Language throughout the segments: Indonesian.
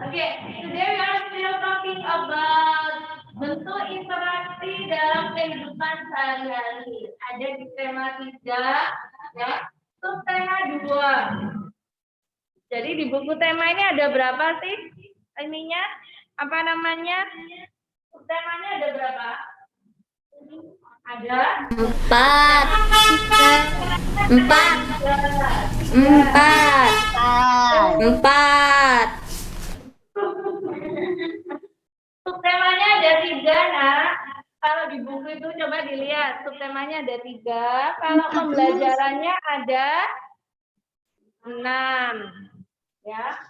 Oke, today we are still talking about bentuk interaksi dalam kehidupan sehari-hari. Ada di tema 3, ya, subtema 2. Jadi di buku tema ini ada berapa sih? Ininya, apa namanya? Subtemanya ada berapa? Ada 4. Subtemanya ada 3, nak. Kalau di buku itu coba dilihat, subtemanya ada 3. Kalau pembelajarannya ada 6. Ya.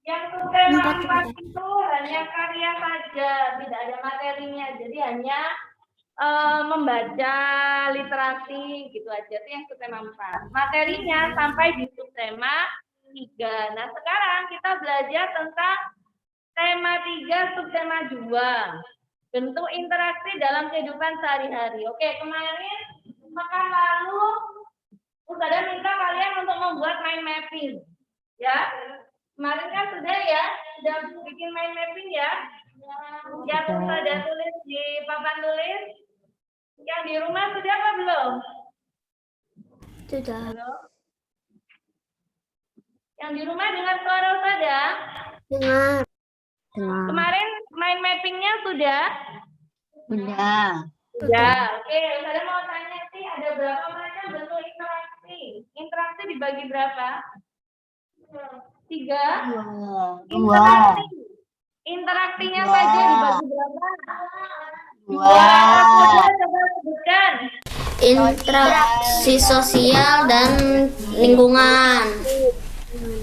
Yang subtema 4 itu hanya karya saja, tidak ada materinya. Jadi hanya membaca literasi gitu aja. Itu yang subtema 4. Materinya sampai di subtema 3. Nah, sekarang kita belajar tentang tema 3, subtema 2. Bentuk interaksi dalam kehidupan sehari-hari. Oke, kemarin pekan lalu Ustazah minta kalian untuk membuat mind mapping. Ya. Kemarin kan sudah bikin mind mapping ya. Yang Ustazah tulis di papan tulis. Yang di rumah sudah apa belum? Sudah. Halo? Yang di rumah dengar suara Ustazah? Dengar. Kemarin mind mappingnya sudah? Sudah. Oke, Ustazah mau tanya sih, ada berapa macam bentuk interaksi? Interaksi dibagi berapa? 3. Interaksinya saja dibagi berapa? 2. Coba sebutkan. Interaksi sosial dan lingkungan.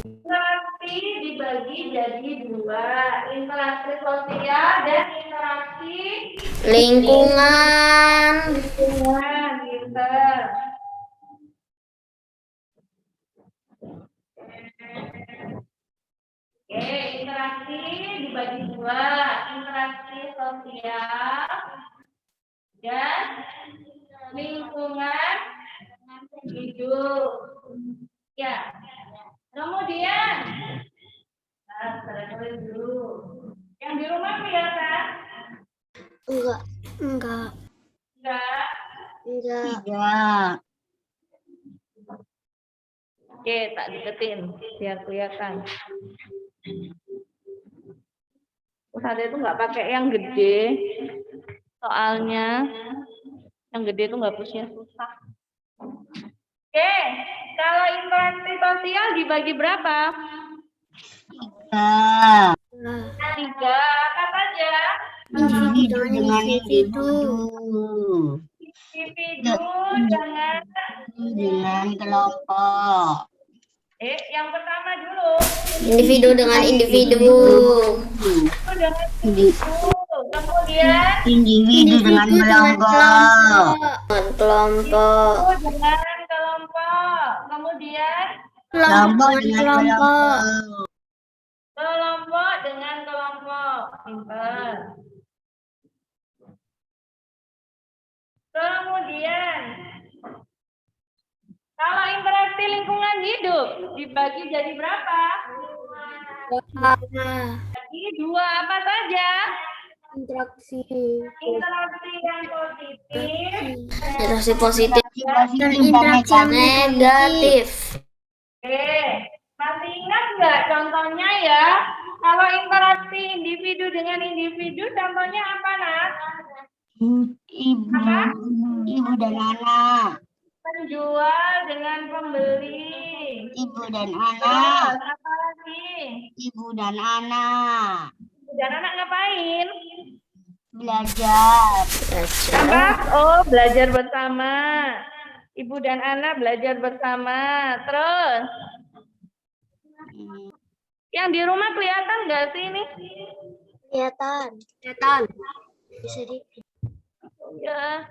Interaksi dibagi jadi 2. Interaksi sosial dan interaksi Lingkungan. Pinter. Oke, interaksi dibagi 2. Interaksi sosial dan lingkungan hidup. Ya. Kemudian, tulis dulu. Yang di rumah kelihatan? Enggak. Oke, tak deketin biar kelihatan. Ustazah itu nggak pakai yang gede, soalnya yang gede itu nggak punya susah. Oke, kalau interaksi sosial dibagi berapa? 3. Apa saja? Individu dengan individu. Individu dengan kelompok. Yang pertama dulu. Individu dengan individu. Kemudian Individu dengan kelompok. Kelompok. dengan kelompok. Kemudian Kelompok dengan kelompok. kelompok dengan kelompok. Pinter. Kemudian kalau interaksi lingkungan hidup dibagi jadi berapa? Jadi 2. Apa saja? Interaksi Interaksi yang positif. Interaksi positif Dan interaksi negatif. Oke, masih ingat nggak contohnya ya? Kalau interaksi individu dengan individu, contohnya apa, Nat? Ibu dan anak. Penjual dengan pembeli. Ibu dan Terus, anak. apa lagi? Ibu dan anak. Dan anak ngapain? Belajar. Apa? Oh, belajar bersama. Ibu dan anak belajar bersama. Terus, yang di rumah kelihatan nggak sih ini? Kelihatan. Bisa di Ya.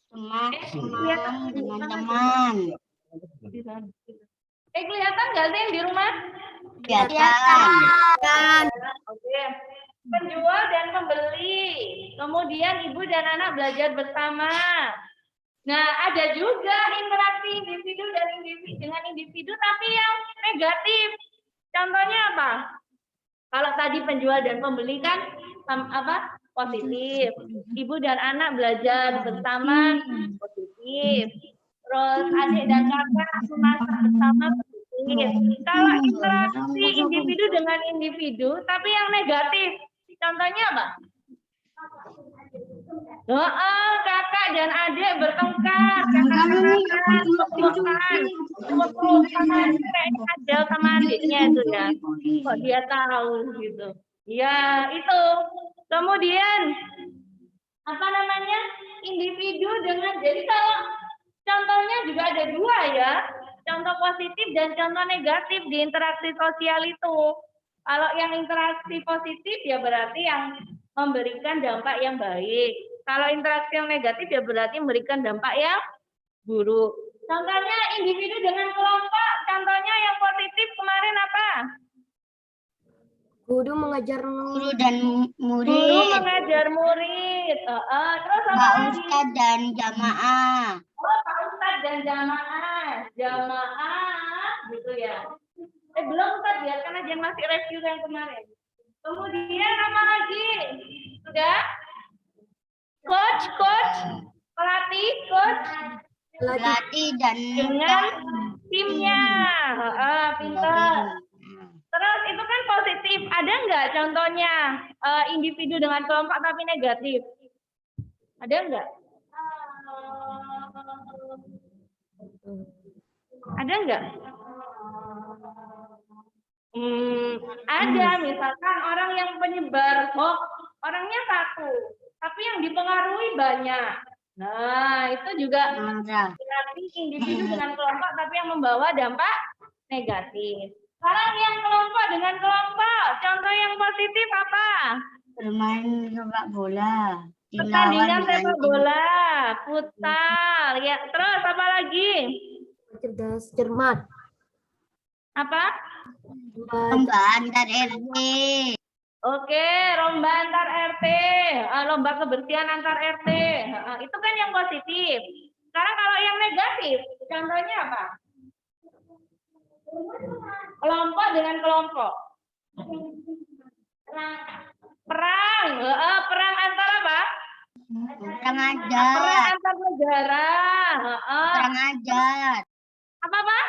Teman dengan teman. Kelihatan nggak sih yang di rumah? Kelihatan. Oke. Penjual dan pembeli. Kemudian ibu dan anak belajar bersama. Nah, ada juga interaksi individu dan individu dengan individu tapi yang negatif. Contohnya apa? Kalau tadi penjual dan pembeli kan positif. Ibu dan anak belajar bersama positif. Terus adik dan kakak memasak bersama positif. Kalau interaksi individu dengan individu, tapi yang negatif, contohnya apa? Kakak dan adik bertengkar, kakak ada sama adiknya itu ya. Kok dia tahu gitu? Ya itu. Kemudian apa namanya? Individu dengan, jadi kalau contohnya juga ada dua ya, contoh positif dan contoh negatif di interaksi sosial itu. Kalau yang interaksi positif ya berarti yang memberikan dampak yang baik. Kalau interaksi yang negatif ya berarti memberikan dampak yang buruk. Contohnya individu dengan kelompok, contohnya yang positif kemarin apa? Guru mengajar Guru dan murid. Guru mengajar murid. Terus apa Pak lagi? Ustadz dan jamaah. Pak Ustadz dan jamaah. Jamaah gitu ya. Belum Ustadz, biarkan aja masih review yang kemarin. Kemudian apa lagi? Sudah? Coach, pelatih, coach. Pelatih dan Dengan timnya. Pintar. Terus itu kan positif. Ada nggak contohnya individu dengan kelompok tapi negatif? Ada nggak? Ada nggak? Ada, misalkan orang yang penyebar hoax, orangnya satu, tapi yang dipengaruhi banyak. Nah, itu juga berarti individu dengan kelompok tapi yang membawa dampak negatif. Sekarang yang kelompok dengan kelompok, contoh yang positif apa? bermain sepak bola. Pertandingan sepak bola, futsal, ya. Terus apa lagi? cerdas cermat. Apa? Lomba antar RT. Oke, lomba antar RT, lomba kebersihan antar RT. Itu kan yang positif. Sekarang kalau yang negatif, contohnya apa? Kelompok dengan kelompok. Perang, perang antar apa? Perang ajar. Perang antar negara. Perang ajar. Apa?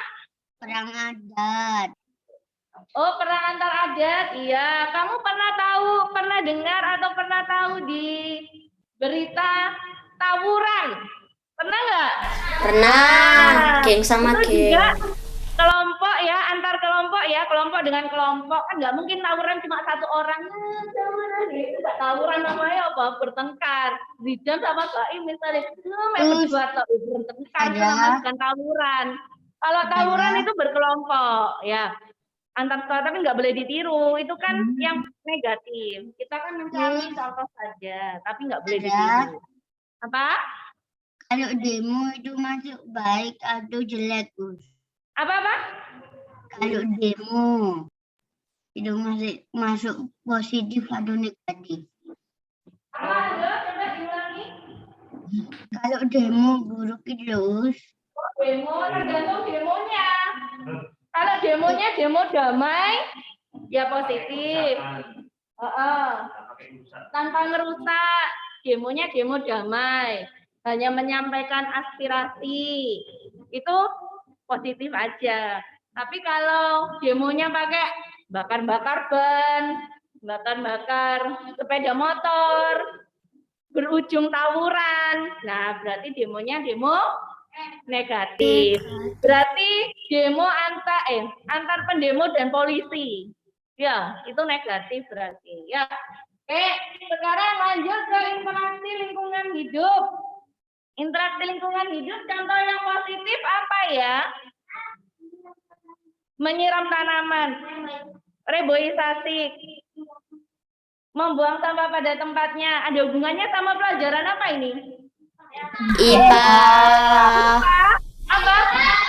Perang adat. Oh, perang antar adat. Iya, kamu pernah dengar atau pernah tahu di berita tawuran? Pernah nggak? Pernah. Geng sama itu geng. Juga kelompok ya, antar kelompok ya, kelompok dengan kelompok. Kan nggak mungkin tawuran cuma satu orang. Tawuran itu nggak tawuran namanya apa? Bertengkar. Zidan sama Baim misalnya. Memang dua bertengkar itu namanya bukan tawuran. Kalau tawuran itu berkelompok ya. Antar sekolah tapi nggak boleh ditiru, itu kan yang negatif. Kita kan mencari contoh saja, tapi nggak boleh ditiru. Apa? Kalau demo itu masuk baik atau jelek, Gus? Apa? Kalau demo itu masuk positif atau negatif? Coba diulangi. Kalau demo buruk itu, Demo tergantung demonya. Kalau demonya demo damai, ya positif. Tanpa merusak, demonya demo damai. Hanya menyampaikan aspirasi, itu positif aja. Tapi kalau demonya pakai bakar-bakar ban, bakar-bakar sepeda motor, berujung tawuran, nah berarti demonya demo negatif. Berarti demo antar pendemo dan polisi. Ya, itu negatif berarti. Ya. Oke, sekarang lanjut ke interaksi lingkungan hidup. Interaksi lingkungan hidup contoh yang positif apa ya? Menyiram tanaman, reboisasi, membuang sampah pada tempatnya. Ada hubungannya sama pelajaran apa ini? IPA. Apa?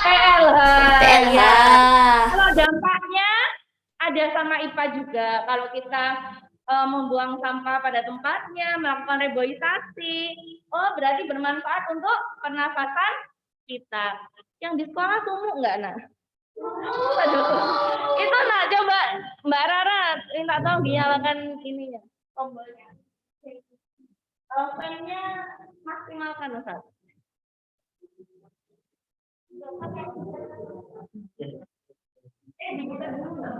PLH. PLH. Kalau dampaknya ada sama IPA juga. Kalau kita membuang sampah pada tempatnya, melakukan reboisasi, berarti bermanfaat untuk pernafasan kita. Yang di sekolah sumuk nggak, Nah? Aduh. Itu nak coba Mbak Rara minta tolong dinyalakan ininya tombolnya. Pennya maksimalkan Ustaz. Dibuka dulu nggak?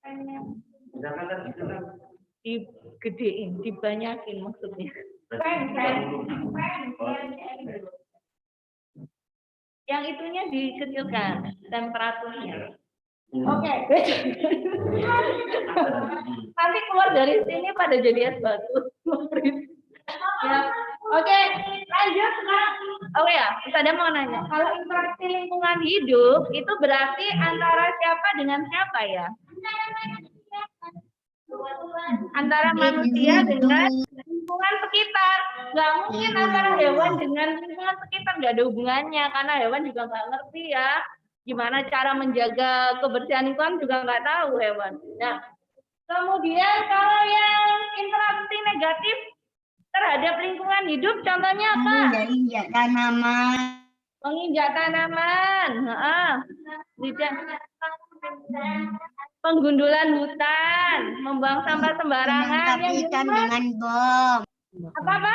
Pennya digedein, dibanyakin maksudnya. Yang itunya dikecilkan temperaturnya. Oke. Nanti keluar dari sini pada jadi es batu. Ya. Oke, lanjut sekarang. Oke ya, saya mau nanya. Kalau interaksi lingkungan hidup itu berarti antara siapa dengan siapa ya? Antara manusia dengan lingkungan sekitar. Nggak mungkin antara hewan dengan lingkungan sekitar, nggak ada hubungannya karena hewan juga nggak ngerti ya gimana cara menjaga kebersihan lingkungan, juga nggak tahu hewan. Nah, kemudian kalau yang interaksi negatif terhadap lingkungan hidup, contohnya apa? Menginjak tanaman. Menginjak tanaman. Penggundulan hutan, membuang sampah sembarangan. Menangkap ikan dengan bom. Apa?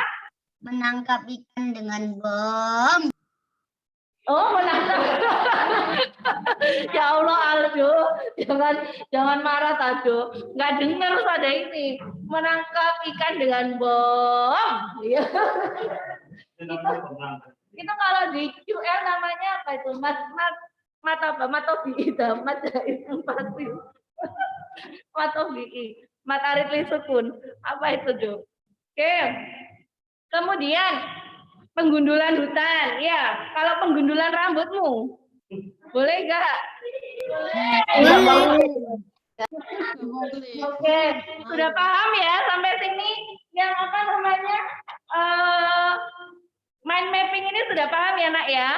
Menangkap ikan dengan bom. Oh, menangkap. Ya Allah, Aldo, jangan marah, Aldo. Nggak dengar ada ini. Menangkap ikan dengan bom. Ya. Itu kalau di QL namanya apa itu? Mataritli sukun. Apa itu, Jo? Oke. Kemudian penggundulan hutan. Ya, kalau penggundulan rambutmu boleh nggak? Boleh. Oke, sudah paham ya sampai sini yang apa namanya mind mapping ini sudah paham ya nak ya?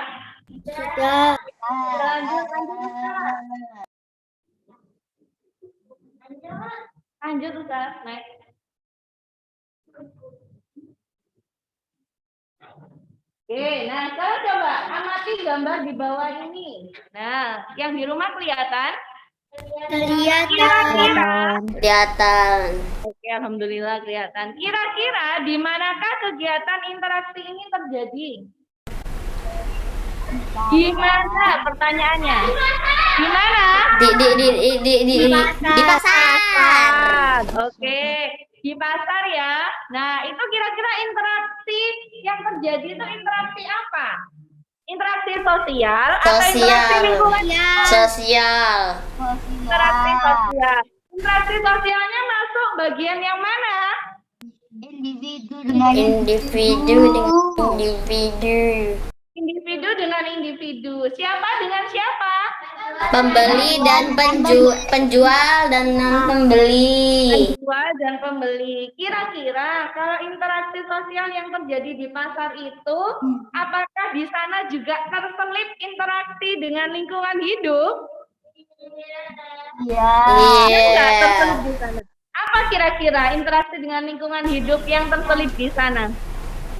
Sudah. Lanjut Ustaz, next. Oke, nah sekarang coba amati gambar di bawah ini. Nah, yang di rumah kelihatan? Kelihatan. Oke, alhamdulillah kelihatan. Kira-kira di manakah kegiatan interaksi ini terjadi? Di mana pertanyaannya? Di mana? Di pasar. Oke, di pasar ya. Nah, itu kira-kira interaksi yang terjadi itu interaksi apa? Interaksi sosial atau interaksi lingkungan? Sosial. Interaksi sosial. Interaksi sosialnya masuk bagian yang mana? Individu dengan Individu dengan individu. Siapa dengan siapa? Pembeli dan penjual dan pembeli. Penjual dan pembeli. Kira-kira kalau interaksi sosial yang terjadi di pasar itu, apakah di sana juga terselip interaksi dengan lingkungan hidup? Iya. Terselip di sana. Apa kira-kira interaksi dengan lingkungan hidup yang terselip di sana?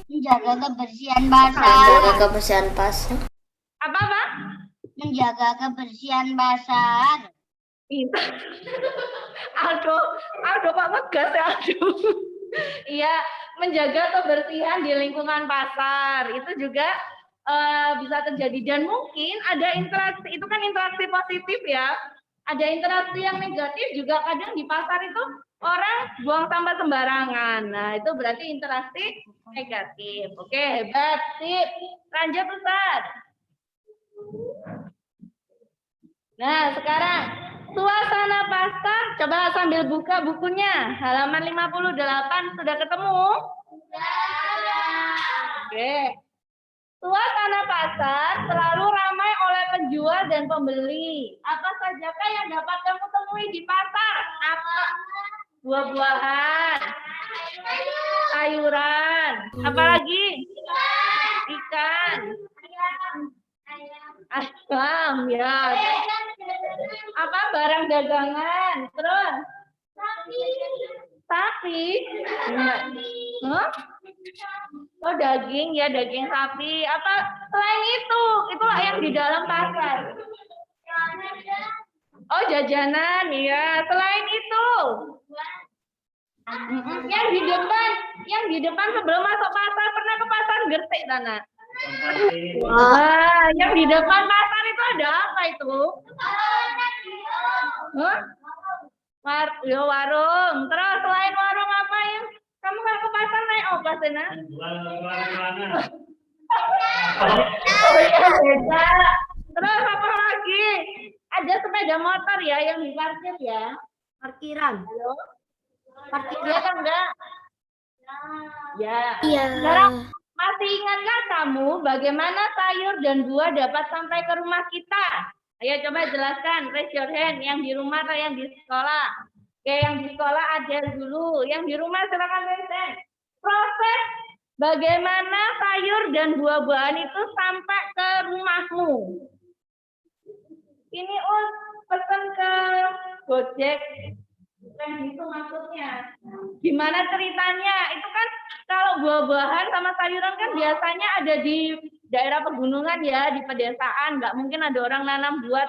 Menjaga kebersihan pasar. Apa? Menjaga kebersihan pasar. Aldo Pak Megas ya, Aldo. Iya, menjaga kebersihan di lingkungan pasar itu juga bisa terjadi, dan mungkin ada interaksi, itu kan interaksi positif ya. Ada interaksi yang negatif juga, kadang di pasar itu orang buang sampah sembarangan. Nah, itu berarti interaksi negatif. Oke, hebat, sip. Lanjut Ustaz. Nah, sekarang suasana pasar, coba sambil buka bukunya. Halaman 58 sudah ketemu? Oke. Suasana pasar selalu ramai oleh penjual dan pembeli. Apa sajakah yang dapat kamu temui di pasar? Apa? Buah-buahan, sayuran, apalagi? Ikan. Ayam, ya. Apa barang dagangan? Terus? Sapi. Hah? Oh daging ya, daging sapi. Apa selain itu? Itulah yang di dalam pasar. Oh jajanan, ya. Selain itu, yang di depan sebelum masuk pasar pernah ke pasar Gresik sana. Yang di depan pasar itu ada apa itu? Hah? Warung. Terus selain warung apa yang kamu kalau ke pasar naik apa sana? Oh iya beda. Terus apa lagi? Ada sepeda motor ya yang diparkir ya? Parkiran. Halo? Parkir ya kan enggak? Ya. Iya. Sekarang masih ingatkah kamu bagaimana sayur dan buah dapat sampai ke rumah kita? Ayo coba jelaskan, raise your hand yang di rumah atau yang di sekolah. Oke, yang di sekolah aja dulu, yang di rumah silakan raise hand. Proses bagaimana sayur dan buah-buahan itu sampai ke rumahmu? Ini pesan ke Gojek. Bukan gitu maksudnya. Gimana ceritanya? Itu kan kalau buah-buahan sama sayuran kan biasanya ada di daerah pegunungan ya, di pedesaan. Nggak mungkin ada orang nanam buah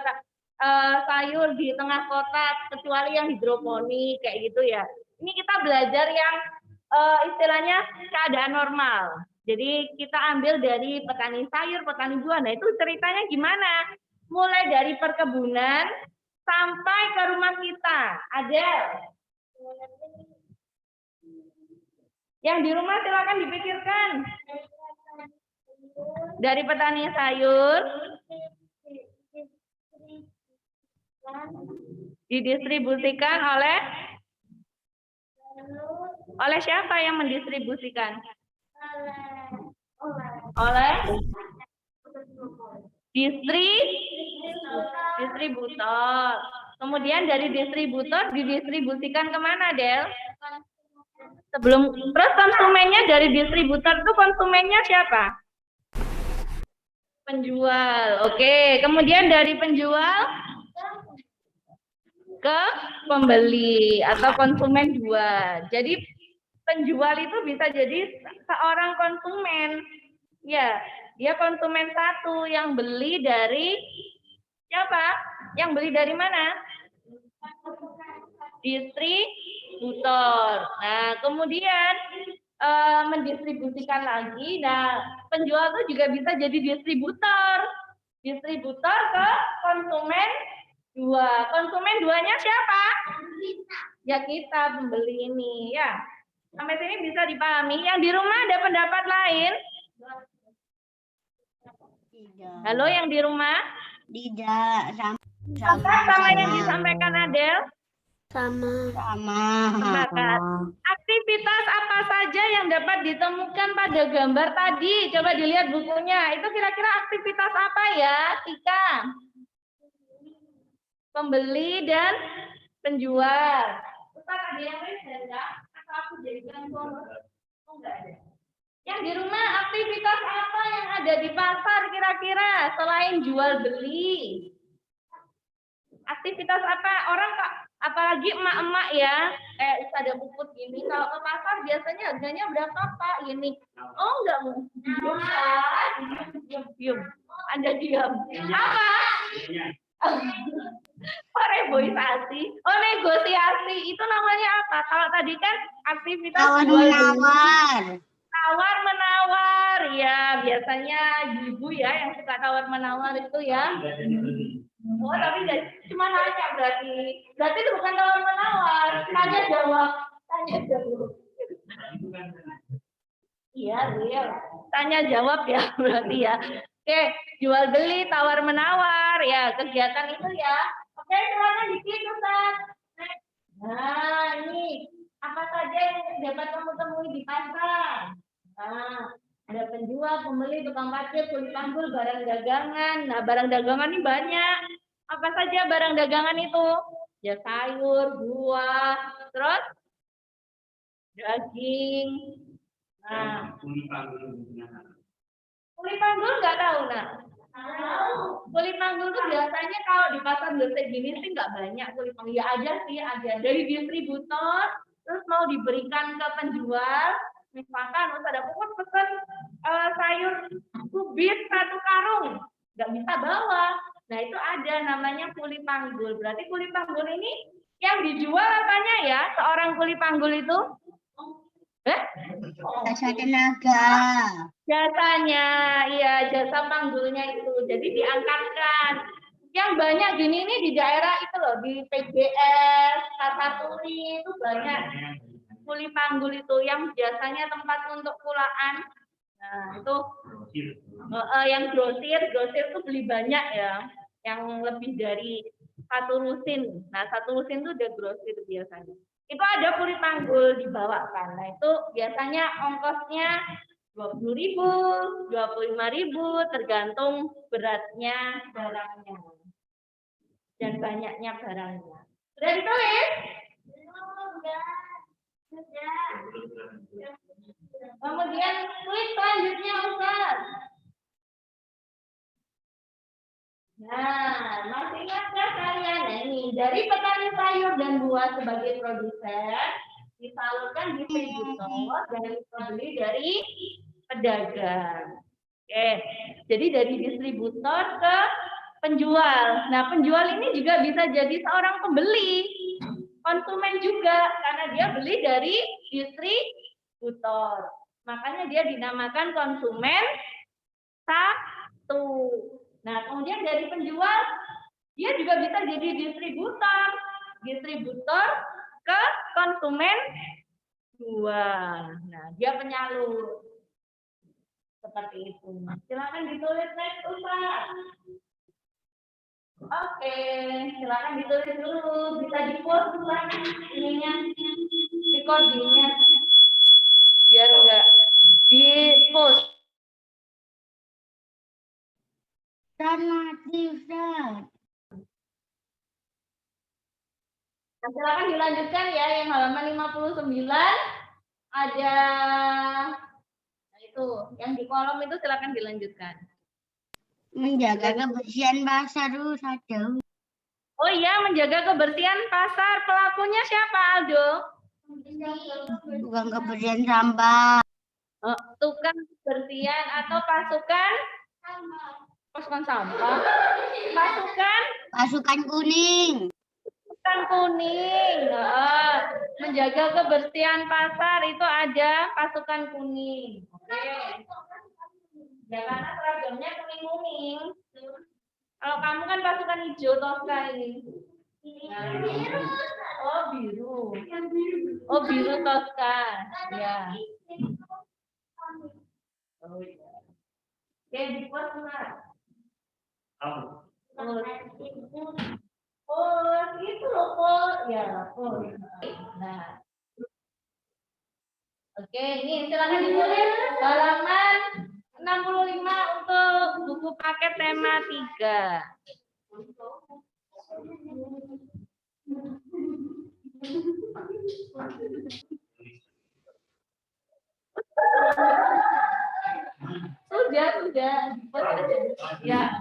sayur di tengah kota, kecuali yang hidroponik kayak gitu ya. Ini kita belajar yang istilahnya keadaan normal. Jadi kita ambil dari petani sayur, petani buah. Nah itu ceritanya gimana? Mulai dari perkebunan sampai ke rumah kita. Ada yang di rumah silakan dipikirkan. Dari petani sayur didistribusikan oleh siapa yang mendistribusikan? Oleh distributor. Kemudian dari distributor didistribusikan kemana, Del? Terus konsumennya dari distributor itu konsumennya siapa? Penjual. Oke, kemudian dari penjual ke pembeli atau konsumen dua. Jadi penjual itu bisa jadi seorang konsumen. Ya, dia konsumen satu yang beli dari siapa? Yang beli dari mana? Distributor. Nah, kemudian mendistribusikan lagi. Nah, penjual itu juga bisa jadi distributor. Distributor ke konsumen dua. Konsumen duanya siapa? Ya kita pembeli ini ya. Sampai sini bisa dipahami. Yang di rumah ada pendapat lain? Tidak. Halo yang di rumah? Tidak. Sama yang disampaikan Adel? Sama. Sepakat. Aktivitas apa saja yang dapat ditemukan pada gambar tadi? Coba dilihat bukunya. Itu kira-kira aktivitas apa ya, Tika? Pembeli dan penjual. Ustaz ada yang lain enggak? Atau aku jadikan bonus? Oh, enggak ada. Yang di rumah aktivitas apa yang ada di pasar kira-kira selain jual beli? Aktivitas apa? Orang apalagi emak-emak ya, Ustazah Puput gini, kalau ke pasar biasanya harganya berapa Pak? Gini. Oh enggak, diam. Anda diam. Apa? Reboisasi. Oh negosiasi. Itu namanya apa? Kalau tadi kan aktivitas tawar menawar. Ya biasanya ibu ya yang suka tawar menawar itu ya. Oh tapi cuma nanya berarti itu bukan tawar menawar. Tanya jawab. Iya real. Tanya jawab ya berarti ya. Oke, jual beli tawar menawar ya kegiatan itu ya. Oke, silakan dikit Ustaz. Nah, ini apa saja yang dapat kamu temui di pasar? Nah, ada penjual, pembeli, tukang parkir, kulit panggul, barang dagangan. Nah, barang dagangan ini banyak. Apa saja barang dagangan itu? Ya sayur, buah, terus daging. Nah, kulit panggul nggak tahu, nak? Kulit panggul itu biasanya kalau di pasar Gresik gini sih nggak banyak kulit panggul. Ya ada sih, ada dari distributor, terus mau diberikan ke penjual, Misalkan Ustazah Puput pesan sayur kubis 1 karung, nggak bisa bawa. Nah itu ada namanya kuli panggul. Berarti kuli panggul ini yang dijual apanya ya? Seorang kuli panggul itu? Jasa tenaga. Jasanya, iya jasa panggulnya itu. Jadi diangkatkan. Yang banyak gini nih di daerah itu loh, di PGS, Kartapuri itu banyak kuli panggul itu yang biasanya tempat untuk kulaan. Nah itu yang grosir itu beli banyak ya, yang lebih dari 1 lusin. Nah 1 lusin itu udah grosir biasanya. Itu ada kuli panggul dibawakan. Nah itu biasanya ongkosnya 20.000, 25.000 tergantung beratnya barangnya dan banyaknya barangnya. Sudah ditulis? Sudah. Kemudian kuis selanjutnya Ustaz. Nah, masih ingatkah kalian? Nah, ini dari petani sayur dan buah sebagai produsen disalurkan distributor dan dibeli dari pedagang. Oke, jadi dari distributor ke penjual. Nah, penjual ini juga bisa jadi seorang pembeli, konsumen juga, karena dia beli dari distributor. Makanya dia dinamakan konsumen satu. Nah, kemudian dari penjual, dia juga bisa jadi distributor ke konsumen 2. Nah, dia penyalur. Seperti itu. Silakan ditulis next Ustaz. Oke, silakan ditulis dulu. Bisa di-post ininya, recordingnya. Biar enggak di-post. Ustaz. Nah, silakan dilanjutkan ya, yang halaman 59 ada itu, yang di kolom itu silakan dilanjutkan. Menjaga kebersihan pasar saja. Oh iya, menjaga kebersihan pasar. Pelakunya siapa, Aldo? Bukan kebersihan sampah. Tukang kebersihan atau pasukan sampah. Pasukan kuning. Pasukan kuning. Menjaga kebersihan pasar itu ada pasukan kuning. Oke. Ya karena seragamnya kuning-kuning. Kalau kamu kan pasukan hijau Tosca ini. Oh biru. Oh biru Tosca. Ya. Oh iya. Oke, di-post Mas. Oh, itu loh, ya, Nah. Oke, ini silakan ditulis halaman 65 untuk buku paket tema 3. Sudah. Ya.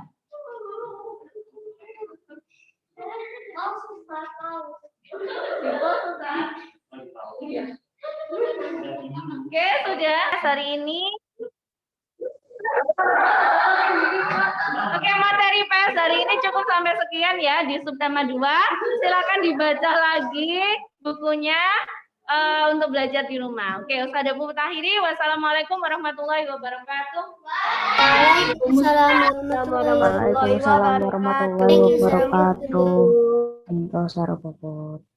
Oke, sudah hari ini. Oke, materi PS hari ini cukup sampai sekian ya di subtema 2. Silakan dibaca lagi bukunya untuk belajar di rumah. Oke, Ustazah Puput akhiri. Wassalamualaikum warahmatullahi wabarakatuh. Waalaikumsalam warahmatullahi wabarakatuh. Ustazah Puput.